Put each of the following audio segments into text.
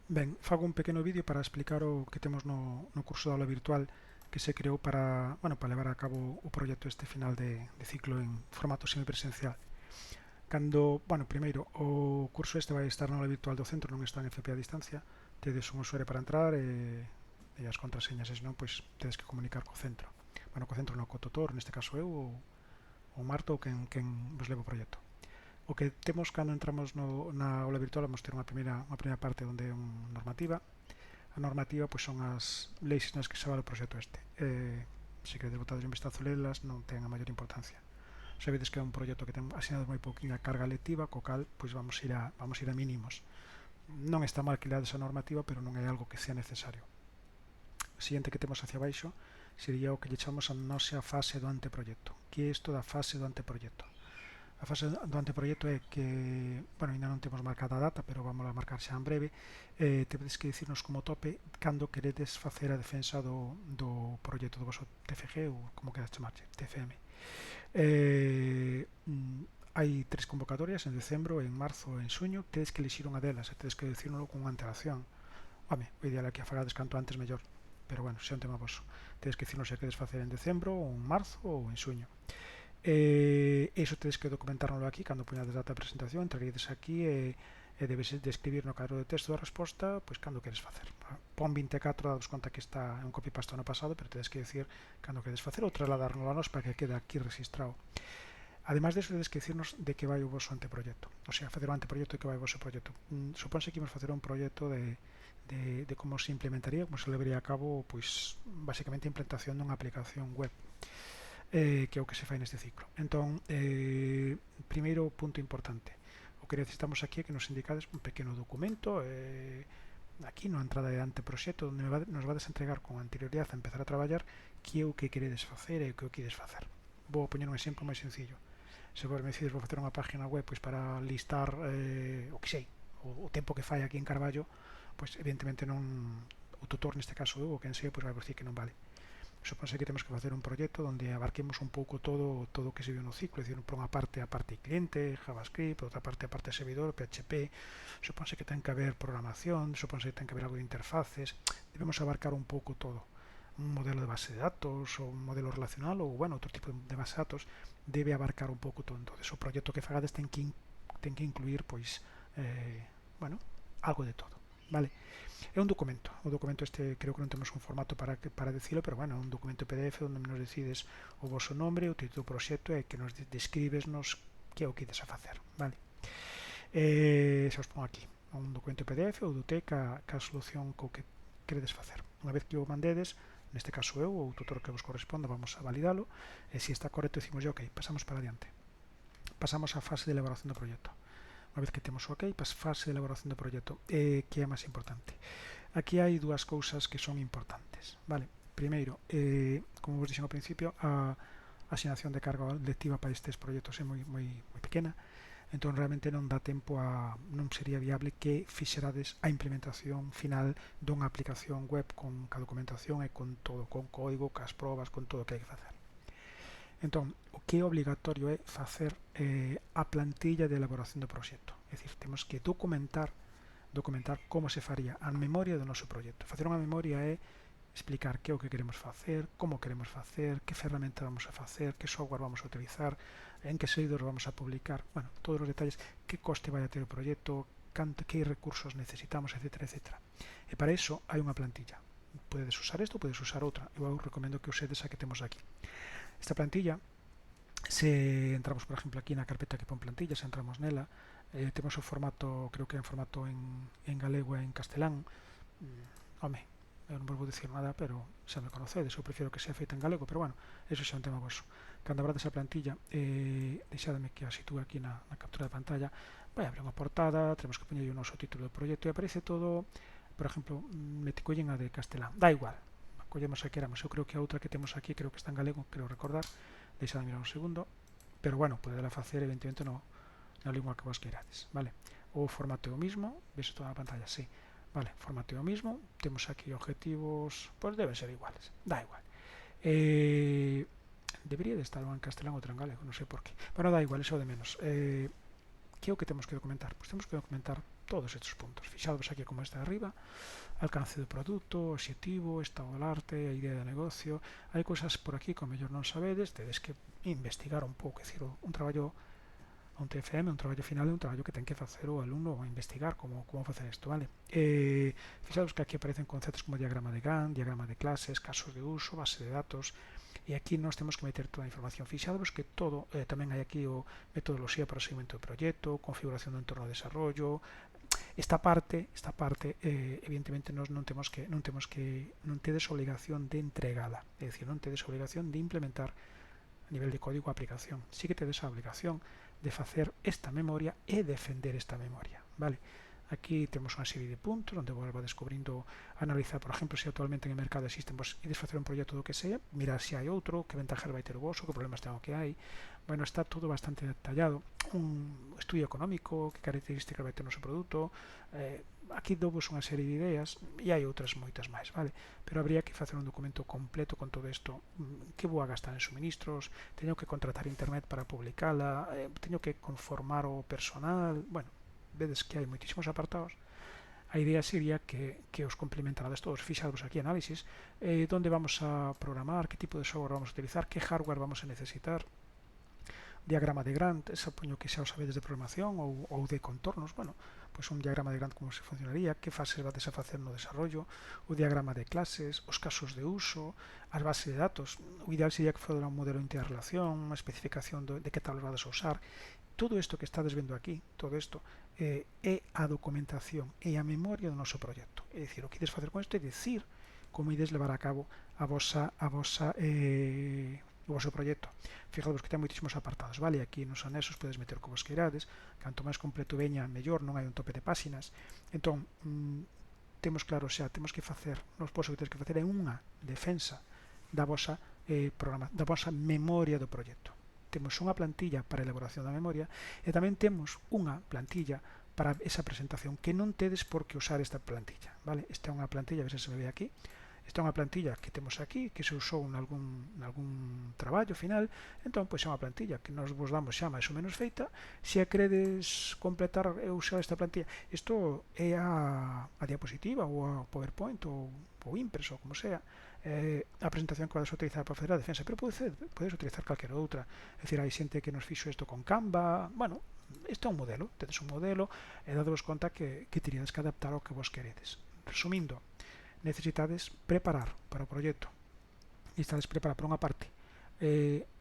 Ben, fago un pequeno vídeo para explicar o que temos no curso de aula virtual que se creou para, bueno, para levar a cabo o proxecto este final de ciclo en formato semipresencial. Primeiro, o curso este vai estar na aula virtual do centro, non está en FP a distancia, tedes un usuario para entrar e as contraseñas, e senón, pois, tedes que comunicar co centro. Bueno, co centro non, co tutor, neste caso eu, ou Marto, ou quen vos leva o proxecto. O que temos cando entramos na aula virtual, vamos ter unha primeira parte onde é unha normativa. A normativa pois son as leis nas que se vale o proxecto este. Se queredes botades un vistazo lelas, non ten a maior importancia. Sabedes que é un proxecto que ten asinado moi pouquinha carga lectiva, co cal pois vamos ir a mínimos. Non está mal que leades a normativa, pero non é algo que sea necesario. O seguinte que temos hacia baixo sería o que lle chamamos a nosa fase do anteproxecto. Que é isto da fase do anteproxecto? A fase do anteproxecto é que, bueno, ainda non temos marcada a data, pero vamos a marcar xa en breve. Tedes que dicirnos como tope cando queredes facer a defensa do proxecto do vosso TFG ou como quedas chamarche, TFM. Hai 3 convocatorias en decembro, en marzo e en xuño. Tedes que elixir unha delas e tedes que dicirnoslo con antelación. Home, o ideal é que a fagades canto antes mellor, pero bueno, xa é un tema vosso. Tedes que dicirnos se queredes facer en decembro ou en marzo ou en xuño. Iso tedes que documentárnoslo aquí cando poñades data de presentación, entraríades aquí e debes describir no cadro de texto da resposta pois cando queres facer. Pon 24, dados conta que está en un copy-paste no pasado, pero tedes que decir cando queres facer ou trasladárnoslo a nos para que quede aquí registrado. Ademais deso, tedes que dicirnos de que vai o vosso anteproxecto, o sea, facer o anteproxecto de que vai o vosso proxecto. Supónse que imos facer un proxecto de como se implementaría, como se levaría a cabo, pois, basicamente a implantación dunha aplicación web, que é o que se fai neste ciclo. Entón, primeiro punto importante, o que necesitamos aquí é que nos indicades un pequeno documento, aquí na entrada de anteproxecto, onde nos vades a entregar con anterioridade a empezar a traballar que é o que queredes facer e o que o queres facer. Vou poñer un exemplo moi sencillo. Se vos me decides vou facer unha página web pois para listar o que sei, o tempo que fai aquí en Carballo, pois evidentemente non, o tutor neste caso eu, ou quen sei, pois vai dicir que non vale. Supónse que temos que facer un proxecto onde abarquemos un pouco todo o que se viu no ciclo, é dicir, por unha parte a parte cliente, JavaScript, por outra parte a parte servidor, PHP, supónse que ten que haber programación, supónse que ten que haber algo de interfaces, debemos abarcar un pouco todo. Un modelo de base de datos ou un modelo relacional ou, bueno, outro tipo de base de datos debe abarcar un pouco todo. Entonces, o proxecto que fagades ten que incluir, pois, bueno, algo de todo, vale? É un documento. O documento este creo que non temos un formato para dicilo, pero bueno, é un documento PDF onde nos decides o vosso nome, o título do proxecto e que nos describesnos que é o que ides a facer, vale? Xa os pongo aquí, un documento PDF ou do T ca solución co que queredes facer. Unha vez que o mandedes, neste caso eu ou o tutor que vos corresponda, vamos a validalo e se está correcto decimos ok, pasamos para adiante. Pasamos á fase de elaboración do proxecto. Unha vez que temos o ok, fase de elaboración do proxecto, que é máis importante. Aquí hai dúas cousas que son importantes, vale? Primeiro, como vos dixen ao principio, a asignación de carga lectiva para estes proxectos é moi pequena, entón realmente non dá tempo non sería viable que fixerades a implementación final dunha aplicación web con a documentación e con todo, con código, cas probas, con todo o que hai que facer. Entón, o que é obligatorio é facer a plantilla de elaboración do proxecto. É dicir, temos que documentar como se faría a memoria do noso proxecto. Facer unha memoria é explicar que é o que queremos facer, como queremos facer, que ferramenta vamos a facer, que software vamos a utilizar, en que servidor vamos a publicar, bueno, todos os detalles, que coste vai a ter o proxecto, que recursos necesitamos, etc, etc. E para iso hai unha plantilla. Podedes usar isto, podedes usar outra. Eu recomendo que usedes a que temos aquí. Esta plantilla, se entramos, por exemplo, aquí na carpeta que pon plantillas, entramos nela, temos o formato, creo que é en formato en galego e en castelán. Home, eu non vos vou dicir nada, pero xa me conocedes, eu prefiro que sea feita en galego, pero bueno, eso xa é un tema vosso. Cando abrades a plantilla, deixadme que a sitúe aquí na captura de pantalla, vai abrir unha portada, temos que poñer o noso título do proxecto e aparece todo, por exemplo, me collen a de castelán, da igual, collemos a que éramos. Eu creo que a outra que temos aquí, creo que está en galego, creo recordar, deixade mirar un segundo, pero bueno, podela facer evidentemente na lingua que vos queirades, vale? O formato é o mismo, ves toda a pantalla, sí, vale, formato é o mismo, temos aquí objetivos, pois deben ser iguales, da igual. Debería de estar en castelán ou outra en galego, non sei por qué, pero da igual, eso de menos. Que é o que temos que documentar? Pois temos que documentar todos estes puntos. Fixadvos aquí como está arriba, alcance do produto, obxectivo, estado do arte, a idea de negocio. Hai cousas por aquí que ao mellor non sabedes, tedes que investigar un pouco, é dicir, un traballo, un TFM, un traballo final é un traballo que ten que facer o alumno ou investigar como facer isto, vale? Fixados que aquí aparecen conceptos como diagrama de Gantt, diagrama de clases, casos de uso, base de datos, e aquí nós temos que meter toda a información. Fixados que todo, tamén hai aquí o metodoloxía para o seguimento do proxecto, configuración do entorno de desarrollo. Esta parte, evidentemente nós non tedes obligación de entregala, é dicir, non tedes obligación de implementar a nivel de código a aplicación. Sí que tedes a obligación de facer esta memoria e defender esta memoria, vale? Aquí temos unha serie de puntos onde vos va descubrindo, analizar, por exemplo, se actualmente en el mercado existen, vos ides facer un proxecto do que sea, mirar se hai outro, que ventajas vai ter o voso, que problemas ten o que hai. Bueno, está todo bastante detallado, un estudio económico, que características vai ter o noso produto. Aquí dou-vos unha serie de ideas e hai outras moitas máis, vale? Pero habría que facer un documento completo con todo isto. Que vou a gastar en suministros, teño que contratar internet para publicala, teño que conformar o personal. Bueno, vedes que hai moitísimos apartados. A idea sería que os complementarades todos. Fixadvos aquí análisis, donde vamos a programar, que tipo de software vamos a utilizar, que hardware vamos a necesitar, diagrama de Gantt, supoño que xa o sabedes de programación ou de contornos. Bueno, pois un diagrama de Gantt como se funcionaría, que fases vades a facer no desarrollo, o diagrama de clases, os casos de uso, as bases de datos. O ideal sería que fora un modelo de interrelación, unha especificación de que tablas vades a usar. Todo isto que estades vendo aquí, todo isto, é a documentación e a memoria do noso proxecto. É dicir, o que ides facer con isto é dicir como ides levar a cabo o vosso proxecto. Fijadvos que ten moitísimos apartados, vale? Aquí nos anexos podes meter como vos queirades, canto máis completo veña, mellor, non hai un tope de páxinas. Entón, temos claro, xa, temos que facer, nos poso que tens que facer é unha defensa da vosa da vosa memoria do proxecto. Temos unha plantilla para a elaboración da memoria e tamén temos unha plantilla para esa presentación, que non tedes por que usar esta plantilla, vale? Esta é unha plantilla, a ver se me ve aquí. Esta é unha plantilla que temos aquí, que se usou en algún traballo final. Entón, pois é unha plantilla que nos vos damos xa máis ou menos feita. Se a queredes completar e usar esta plantilla, isto é a diapositiva ou a PowerPoint ou impreso, como sea, a presentación que vades a utilizar para facer a defensa, pero podes utilizar calquera outra. É dicir, hai xente que nos fixo isto con Canva. Bueno, isto é un modelo, tedes un modelo e dadevos conta que teríades que adaptar ao que vos queredes. Resumindo, necesitades preparar para o proxecto. Necesitades preparar por unha parte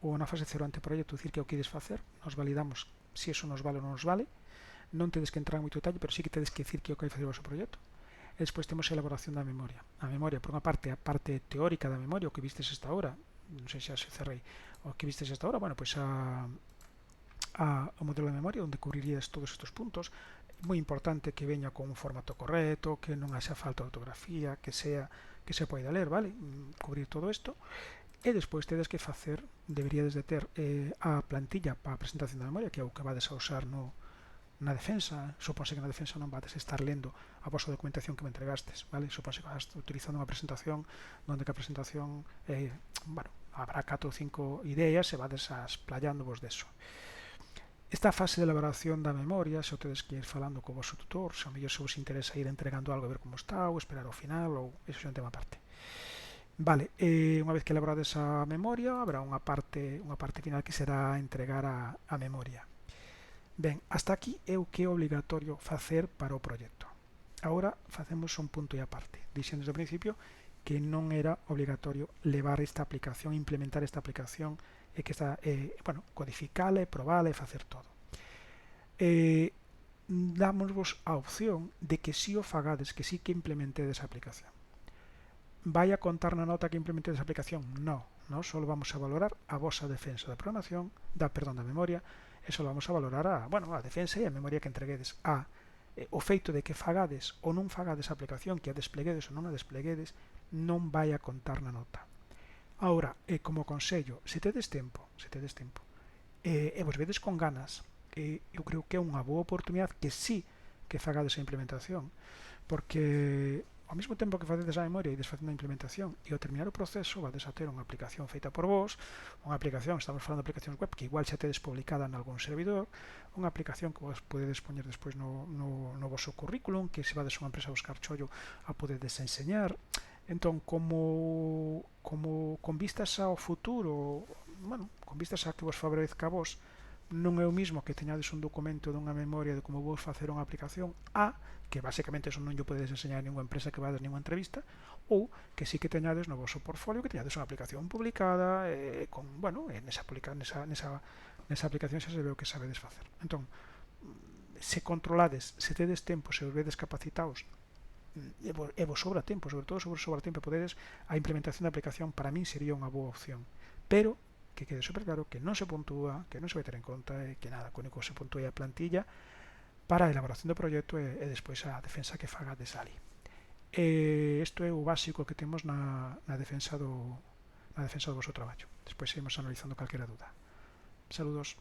ou na fase cero anteproxecto, dicir que o que ides facer, nos validamos se eso nos vale ou non nos vale. Non tedes que entrar en moito detalle, pero sí que tedes que dicir que o que vai facer o vosso proxecto. E despois temos a elaboración da memoria. A memoria, por unha parte, a parte teórica da memoria, o que vistes hasta ahora, non sei se cerrei, o que vistes hasta ahora, bueno, pois o modelo de memoria onde cubrirías todos estes puntos. Moi importante que veña con un formato correcto, que non haxa falta de ortografía, que se poida ler, vale? Cubrir todo isto. E despois tedes que facer, deberíades de ter a plantilla para a presentación da memoria, que é o que vades a usar na defensa. Suponse que na defensa non vades a estar lendo a vosa documentación que me entregastes, vale? Suponse que vas utilizando unha presentación onde que a presentación, bueno, habrá 4 ou 5 ideas e vades a explayándovos deso. Esta fase de elaboración da memoria, se o tedes que ir falando co vosso tutor, se ao mellor se vos interesa ir entregando algo a ver como está, ou esperar ao final, ou iso é un tema aparte. Vale, unha vez que elaborades a memoria, habrá unha parte final que será entregar a memoria. Ben, hasta aquí é o que é obligatorio facer para o proxecto. Agora facemos un punto e aparte. Dixen desde o principio que non era obligatorio levar esta aplicación, implementar esta aplicación, e que está, codificala e probala e facer todo. Dámosvos a opción de que si o fagades, que si que implementedes a aplicación. Vai a contar na nota que implementedes a aplicación? No, nós só vamos a valorar a vosa defensa da programación, da memoria, e só vamos a valorar a defensa e a memoria que entreguedes. O feito de que fagades ou non fagades a aplicación, que a despleguedes ou non a despleguedes, non vai a contar na nota. Agora, como consello, se tedes tempo e vos vedes con ganas, eu creo que é unha boa oportunidade que sí que fagades a implementación, porque ao mesmo tempo que facedes a memoria e desfacendo a implementación, e ao terminar o proceso vades a ter unha aplicación feita por vos, unha aplicación, estamos falando de aplicacións web que igual xa tedes publicada en algún servidor, unha aplicación que vos podedes poñer despois no vosso currículum, que se vades a unha empresa a buscar chollo a podedes enseñar. Entón, como con vistas ao futuro, bueno, con vistas a que vos favorezca a vos, non é o mismo que teñades un documento dunha memoria de como vos facer unha aplicación a que basicamente eso non lle podedes enseñar a ninguna empresa que vades ninguna entrevista, ou que sí que teñades no vosso portfolio que teñades unha aplicación publicada con, bueno, nesa aplicación xa se ve o que sabedes facer. Entón, se controlades, se tedes tempo, se os vedes capacitados, e vos sobra tempo, sobre todo se vos sobra tempo podedes, a implementación da aplicación para min sería unha boa opción, pero que quede super claro que non se puntúa, que non se vai ter en conta e que nada, que o único que se puntúa é a plantilla para a elaboración do proxecto e despois a defensa que faga de Sali. Isto é o básico que temos na defensa do vosso traballo. Despois seguimos analizando calquera duda. Saludos.